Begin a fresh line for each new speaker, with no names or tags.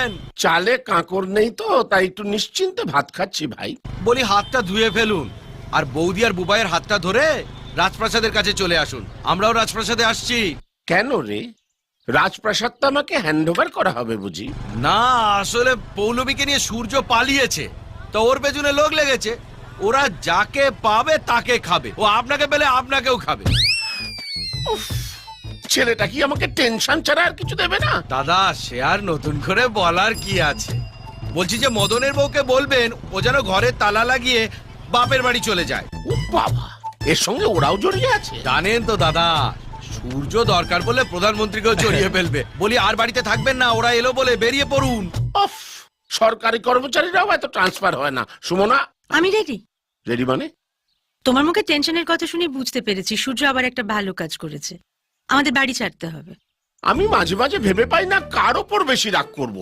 খাচ্ছেন?
চালে কাঁকড় নেই তো, তাই একটু নিশ্চিন্তে ভাত খাচ্ছি ভাই।
বলি হাতটা ধুয়ে ফেলুন, আর বৌদি আর বুবাইয়ের হাতটা ধরে রাজপ্রাসাদের কাছে চলে আসুন। আমরাও রাজপ্রাসাদে আসছি।
কেন রে, রাজপ্রাসাদটা আমাকে হ্যান্ড ওভার করা হবে বুঝি?
না, আসলে পৌলমীকে নিয়ে সূর্য পালিয়েছে, তো ওর পেছনে লোক লেগেছে। ওরা যাকে পাবে তাকে খাবে, ও আপনাকে পেলে আপনাকেও খাবে।
ছেলেটা কি আমাকে টেনশন ছাড়া আর কিছু দেবে না?
দাদা, সে আর নতুন করে বলার কি আছে? বলছি যে মদনের বউকে বলবেন ও যেন ঘরে তালা লাগিয়ে বাপের বাড়ি চলে যায়।
ও বাবা, এর সঙ্গে ওরাও জড়িয়ে আছে?
জানেন তো দাদা, সূর্য দরকার বলে প্রধানমন্ত্রীকেও জড়িয়ে ফেলবে। বলি আর বাড়িতে থাকবেন না, ওরা এলো বলে বেরিয়ে পড়ুন।
অফ, সরকারি কর্মচারীরাও এত ট্রান্সফার হয় না। সুমনা,
আমি রেডি।
রেডি মানে?
তোমার মুখে টেনশনের কথা শুনে বুঝতে পেরেছি সূর্য আবার একটা ভালো কাজ করেছে। আমাদের বাড়ি ছাড়তে হবে।
আমি মাঝে মাঝে ভেবে পাই না কার ওপর বেশি রাগ করব।